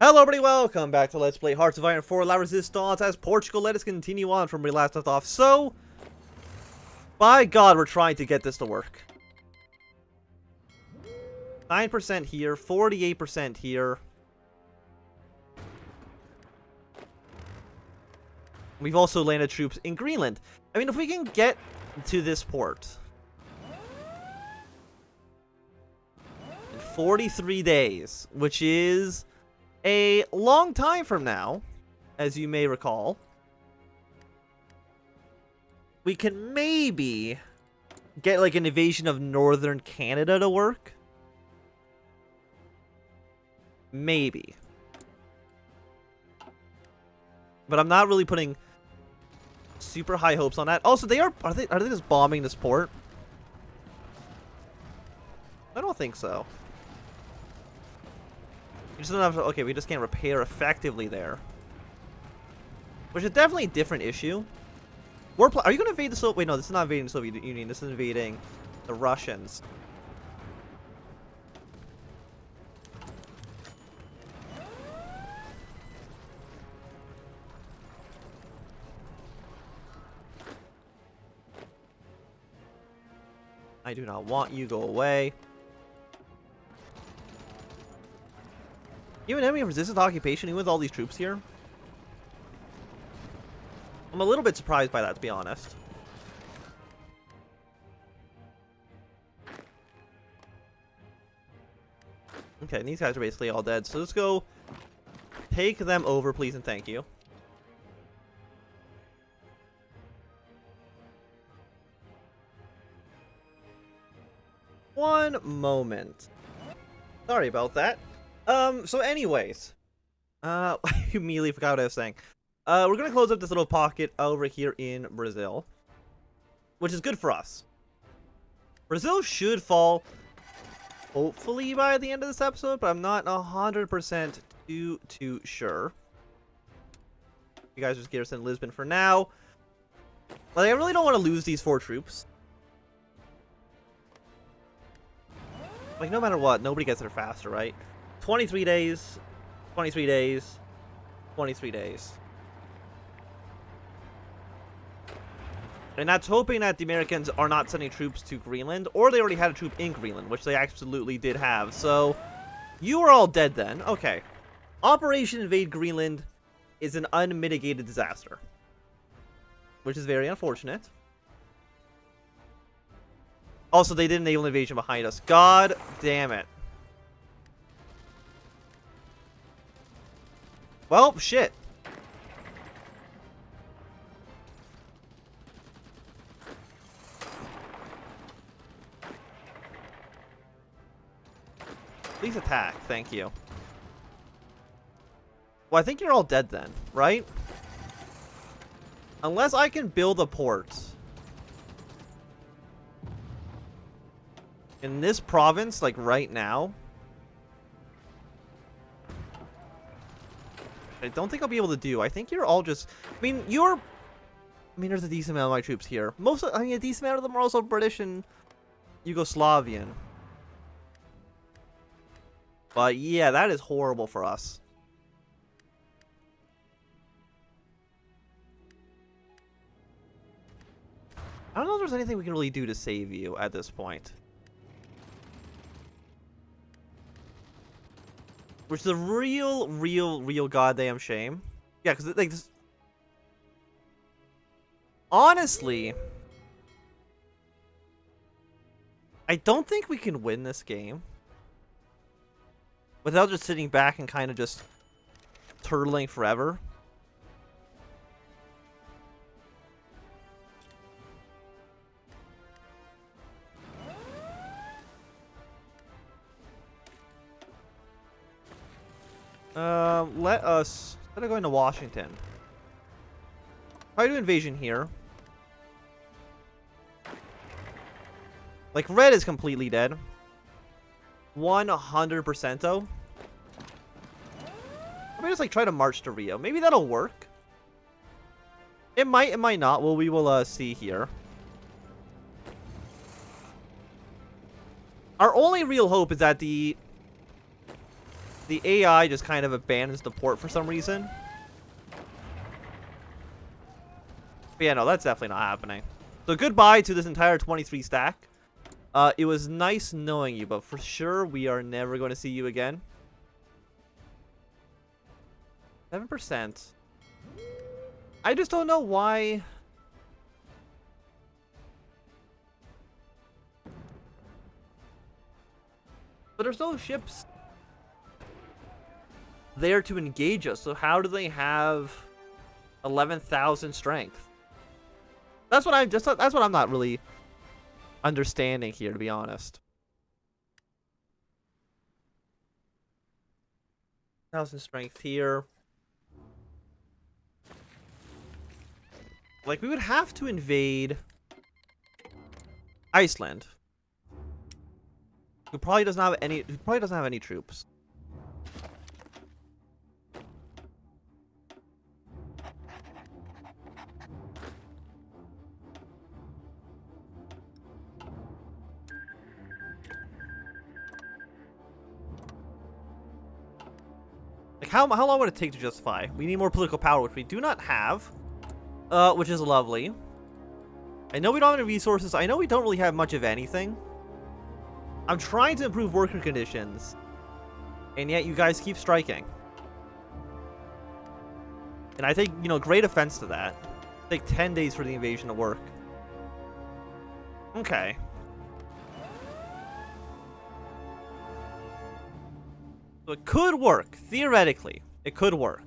Hello everybody, welcome back to Let's Play Hearts of Iron 4 La Resistance as Portugal. Let us continue on from where we last left off. So, by God, we're trying to get this to work. 9% here, 48% here. We've also landed troops in Greenland. I mean, if we can get to this port in 43 days, which is a long time from now, as you may recall, we can maybe get like an invasion of northern Canada to work. Maybe. But I'm not really putting super high hopes on that. Also, are they just bombing this port? I don't think so. We just don't have to, okay, we just can't repair effectively there. Which is definitely a different issue. Are you going to invade the Soviet? Wait, no, this is not invading the Soviet Union. This is invading the Russians. I do not want you. Go away. You an enemy of resistance occupation, even with all these troops here? I'm a little bit surprised by that, to be honest. Okay, these guys are basically all dead, so let's go take them over, please and thank you. One moment. Sorry about that. So anyways. I immediately forgot what I was saying. We're gonna close up this little pocket over here in Brazil. Which is good for us. Brazil should fall, hopefully, by the end of this episode, but I'm not 100% too sure. You guys just garrison Lisbon for now. Like, I really don't want to lose these 4 troops. Like, no matter what, nobody gets there faster, right? 23 days, 23 days, 23 days. And that's hoping that the Americans are not sending troops to Greenland, or they already had a troop in Greenland, which they absolutely did have. So, you are all dead then. Okay. Operation Invade Greenland is an unmitigated disaster, which is very unfortunate. Also, they did a naval invasion behind us. God damn it. Well, shit. Please attack. Thank you. Well, I think you're all dead then, right? Unless I can build a port in this province, like right now. I don't think I'll be able to do. I think you're all just... I mean, there's a decent amount of my troops here. A decent amount of them are also British and Yugoslavian. But yeah, that is horrible for us. I don't know if there's anything we can really do to save you at this point. Which is a real goddamn shame. Yeah, because like this... Honestly, I don't think we can win this game without just sitting back and kind of just turtling forever. Let us, instead of going to Washington, try to invasion here. Like, red is completely dead. 100% though. Let me just like try to march to Rio. Maybe that'll work. It might not. Well, we will see here. Our only real hope is that the the AI just kind of abandons the port for some reason. But yeah, no, that's definitely not happening. So goodbye to this entire 23 stack. It was nice knowing you, but for sure we are never going to see you again. 7%. I just don't know why. But there's no ships there to engage us, so how do they have 11,000 strength? That's what I'm not really understanding here, to be honest. 1,000 strength here. Like, we would have to invade Iceland. Who probably doesn't have any troops. Like, how long would it take to justify? We need more political power, which we do not have. Which is lovely. I know we don't have any resources. I know we don't really have much of anything. I'm trying to improve worker conditions. And yet you guys keep striking. And I take, you know, great offense to that. It'll take 10 days for the invasion to work. Okay. So it could work. Theoretically, it could work.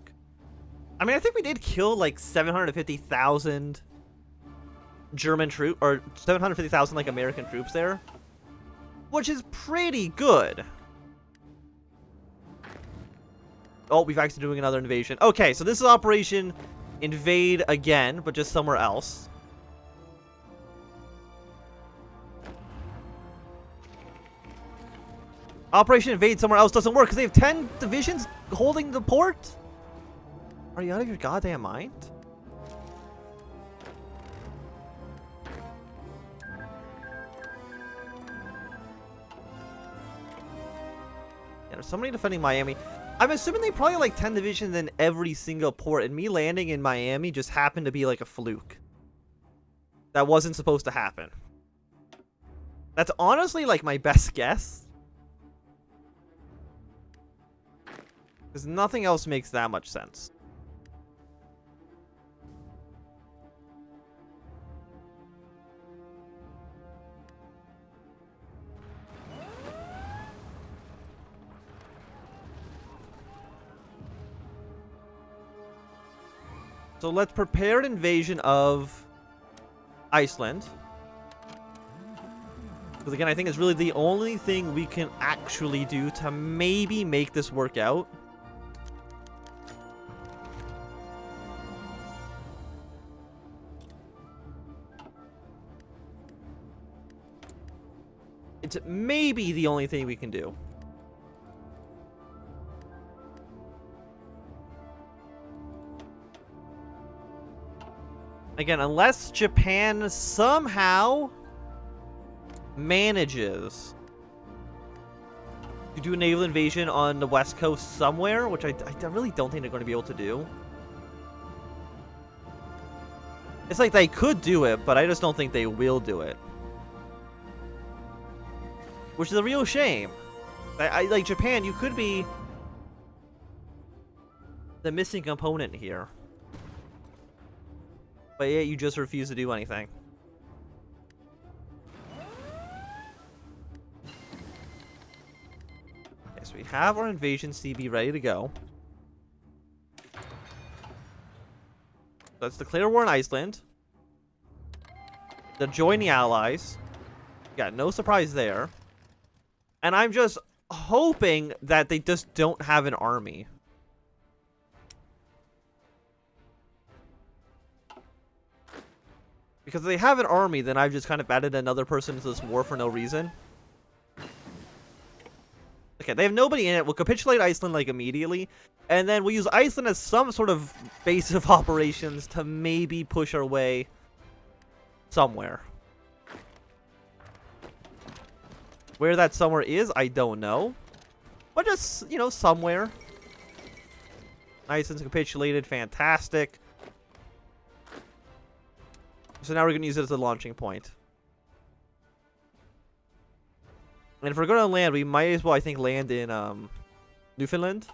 I mean, I think we did kill like 750,000 German troops, or 750,000 like American troops there, which is pretty good. Oh, we've actually doing another invasion. Okay, so this is Operation Invade again, but just somewhere else. Operation Invade somewhere else doesn't work because they have 10 divisions holding the port? Are you out of your goddamn mind? Yeah, there's somebody defending Miami. I'm assuming they probably have like 10 divisions in every single port, and me landing in Miami just happened to be like a fluke. That wasn't supposed to happen. That's honestly like my best guess. Because nothing else makes that much sense. So let's prepare an invasion of Iceland. Because again, I think it's really the only thing we can actually do to maybe make this work out. It's maybe the only thing we can do. Again, unless Japan somehow manages to do a naval invasion on the west coast somewhere, which I really don't think they're going to be able to do. It's like they could do it, but I just don't think they will do it. Which is a real shame. I like Japan, you could be the missing component here. But yeah, you just refuse to do anything. Okay, so we have our invasion CB ready to go. Let's declare war on Iceland. They'll join the Allies. Got no surprise there. And I'm just hoping that they just don't have an army. Because if they have an army, then I've just kind of added another person to this war for no reason. Okay, they have nobody in it. We'll capitulate Iceland, like, immediately. And then we'll use Iceland as some sort of base of operations to maybe push our way somewhere. Where that somewhere is, I don't know. But just, you know, somewhere. Iceland's capitulated. Fantastic. So now we're going to use it as a launching point. And if we're going to land, we might as well, I think, land in Newfoundland.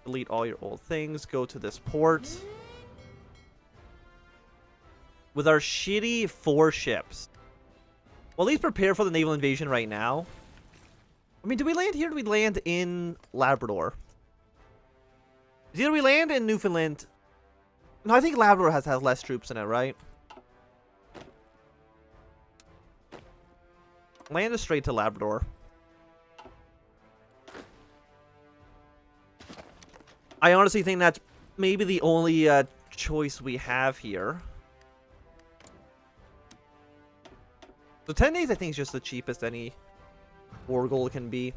Delete all your old things. Go to this port. With our shitty 4 ships. Well, at least prepare for the naval invasion right now. I mean, do we land here or do we land in Labrador? Either we land in Newfoundland. No, I think Labrador has less troops in it, right? Land us straight to Labrador. I honestly think that's maybe the only choice we have here. So 10 days I think is just the cheapest any war goal can be.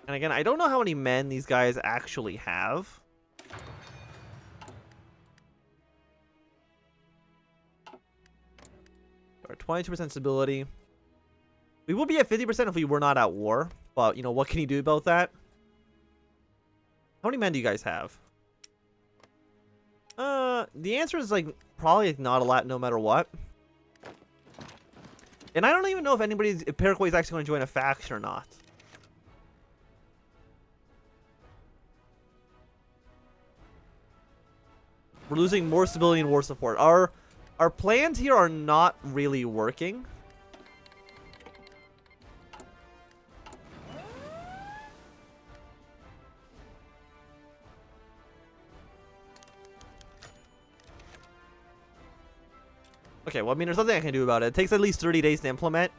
And again, I don't know how many men these guys actually have. Or 22% stability. We would be at 50% if we were not at war. But, you know, what can you do about that? How many men do you guys have? The answer is, like, probably not a lot no matter what. And I don't even know if Paraguay is actually going to join a faction or not. We're losing more stability and war support. Our plans here are not really working. Okay, well, I mean, there's nothing I can do about it. It takes at least 30 days to implement.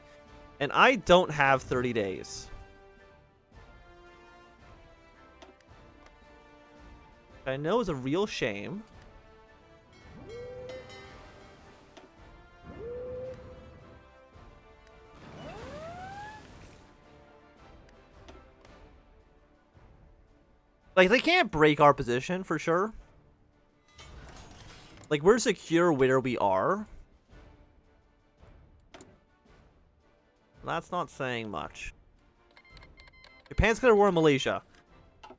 And I don't have 30 days. I know is a real shame. Like, they can't break our position for sure. Like, we're secure where we are. That's not saying much. Japan's declared war in Malaysia.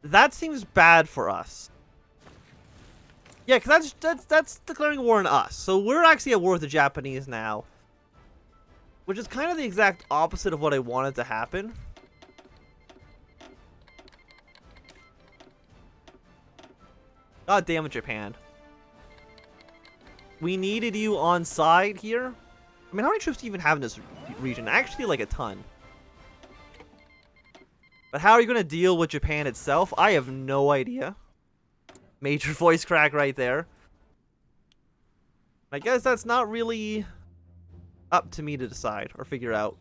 That seems bad for us. Yeah, because that's declaring war on us. So we're actually at war with the Japanese now. Which is kind of the exact opposite of what I wanted to happen. God damn it, Japan. We needed you on side here. I mean, how many troops do you even have in this region? Actually, like a ton. But how are you going to deal with Japan itself? I have no idea. Major voice crack right there. I guess that's not really up to me to decide or figure out.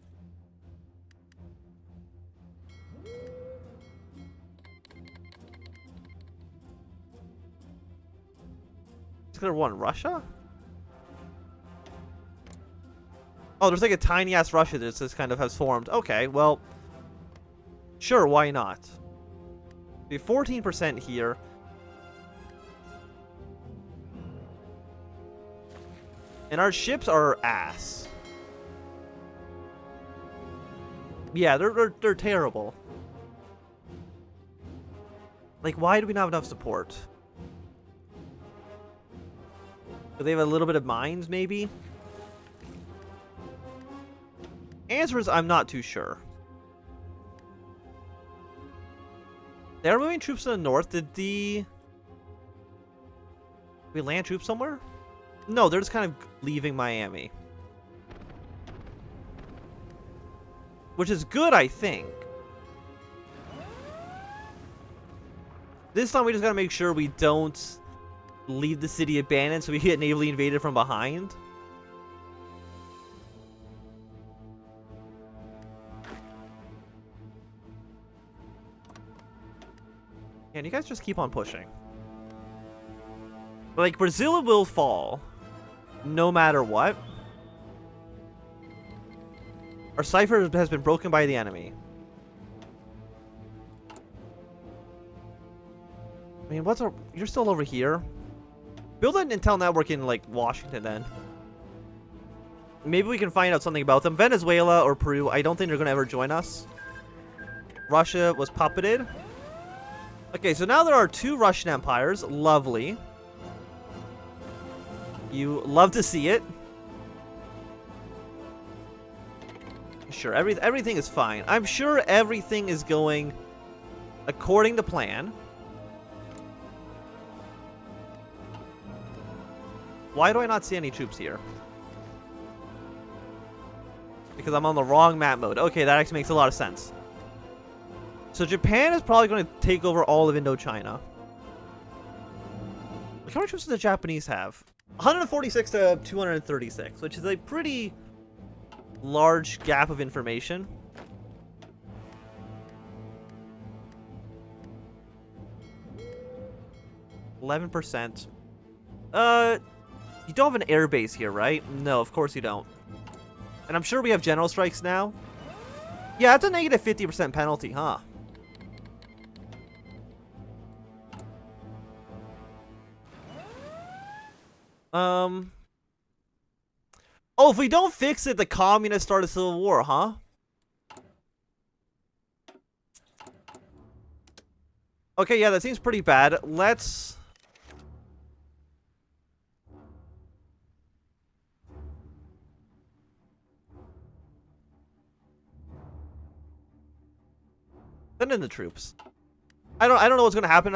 It's gonna run Russia? Oh, there's like a tiny ass Russia that just kind of has formed. Okay, well, sure, why not? We have 14% here. And our ships are ass. Yeah, they're terrible. Like, why do we not have enough support? Do they have a little bit of mines, maybe? Answer is I'm not too sure. They're moving troops to the north. Did we land troops somewhere? No, they're just kind of leaving Miami. Which is good, I think. This time we just gotta make sure we don't leave the city abandoned so we get navally invaded from behind. And you guys just keep on pushing. Like, Brazil will fall. No matter what. Our cipher has been broken by the enemy. I mean, you're still over here. Build an intel network in, like, Washington, then. Maybe we can find out something about them. Venezuela or Peru, I don't think they're going to ever join us. Russia was puppeted. Okay, so now there are 2 Russian empires. Lovely. You love to see it. Sure, everything is fine. I'm sure everything is going according to plan. Why do I not see any troops here? Because I'm on the wrong map mode. Okay, that actually makes a lot of sense. So Japan is probably going to take over all of Indochina. Like, how many troops does the Japanese have? 146 to 236, which is a pretty large gap of information. %. You don't have an air base here, right? No, of course you don't. And I'm sure we have general strikes now. Yeah, that's a negative 50% penalty, huh? Oh, if we don't fix it, the communists start a civil war, huh? Okay, yeah, that seems pretty bad. Let's... send in the troops. I don't know what's gonna happen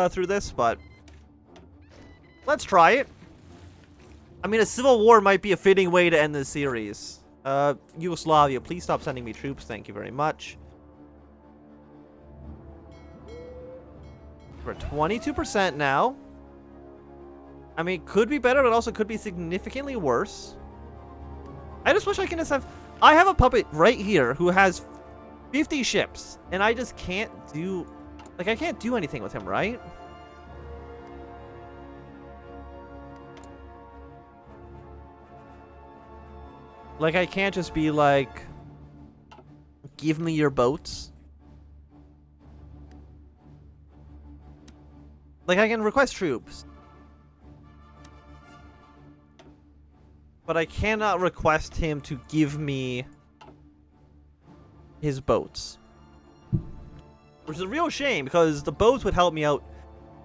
through this, but let's try it. I mean, a civil war might be a fitting way to end this series. Yugoslavia, please stop sending me troops. Thank you very much. We're at 22% now. I mean, could be better, but also could be significantly worse. I just wish I can just have... I have a puppet right here who has 50 ships, and I just can't do... Like, I can't do anything with him, right? Like, I can't just be like, give me your boats. Like, I can request troops. But I cannot request him to give me his boats. Which is a real shame, because the boats would help me out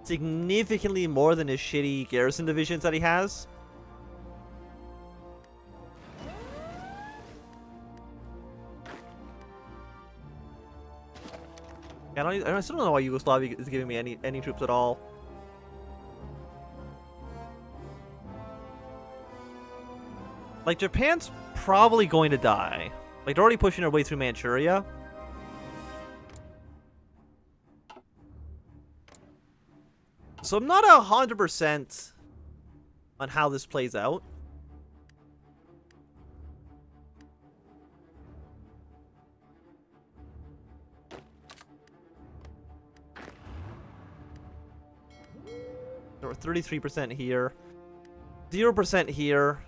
significantly more than his shitty garrison divisions that he has. I still don't know why Yugoslavia is giving me any troops at all. Like, Japan's probably going to die. Like, they're already pushing their way through Manchuria. So I'm not 100% on how this plays out. There were 33% here. 0% here.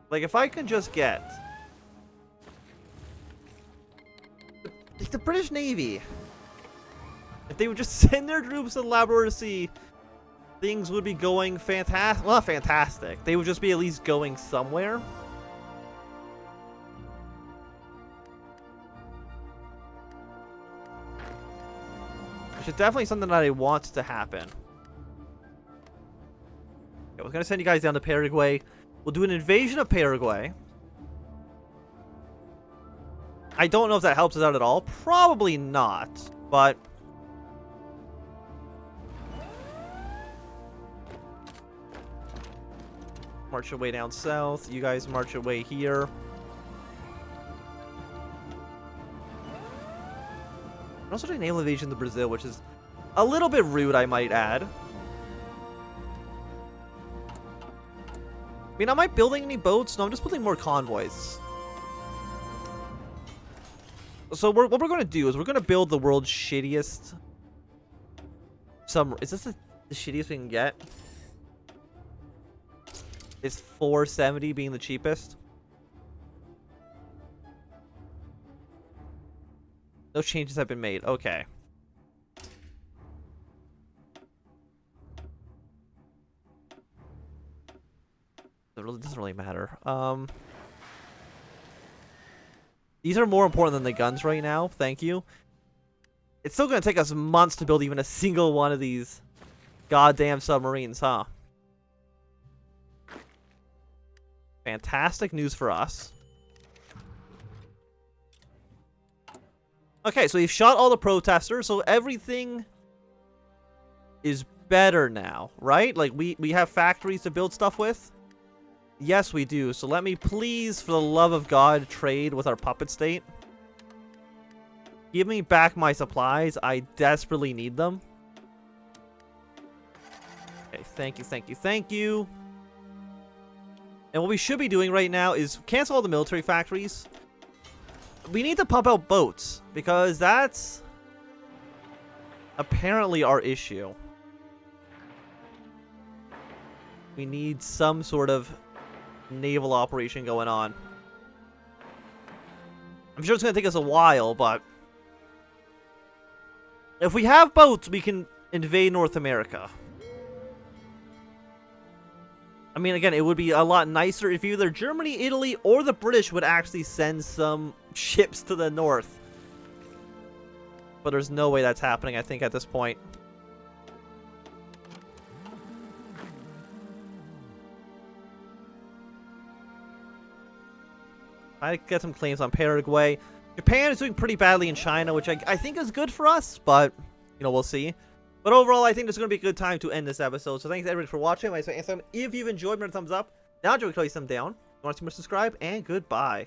Like, if I can just get... Like, the British Navy. If they would just send their troops to the Labrador Sea, things would be going fantastic. Well, not fantastic. They would just be at least going somewhere. Which is definitely something that I want to happen. Okay, we're going to send you guys down to Paraguay. We'll do an invasion of Paraguay. I don't know if that helps us out at all. Probably not, but... March your way down south. You guys march your way here. We're also doing naval invasion to Brazil, which is a little bit rude, I might add. I mean, am I building any boats? No, I'm just building more convoys. So what we're going to do is we're going to build the world's shittiest... Is this the shittiest we can get? Is 470 being the cheapest? No changes have been made. Okay. The doesn't really matter. These are more important than the guns right now. Thank you. It's still going to take us months to build even a single one of these goddamn submarines, huh? Fantastic news for us. Okay, so we've shot all the protesters, so everything is better now, right? Like, we have factories to build stuff with? Yes, we do. So let me please, for the love of God, trade with our puppet state. Give me back my supplies. I desperately need them. Okay, thank you, thank you, thank you. And what we should be doing right now is cancel all the military factories. We need to pump out boats, because that's apparently our issue. We need some sort of naval operation going on. I'm sure it's going to take us a while, but if we have boats, we can invade North America. I mean, again, it would be a lot nicer if either Germany, Italy, or the British would actually send some ships to the north. But there's no way that's happening, I think, at this point. I get some claims on Paraguay. Japan is doing pretty badly in China, which I think is good for us, but, you know, we'll see. But overall, I think this is going to be a good time to end this episode. So thanks everybody for watching. If you've enjoyed, give me a thumbs up. Now, enjoy, tell you some down. If you want to see more, subscribe, and goodbye.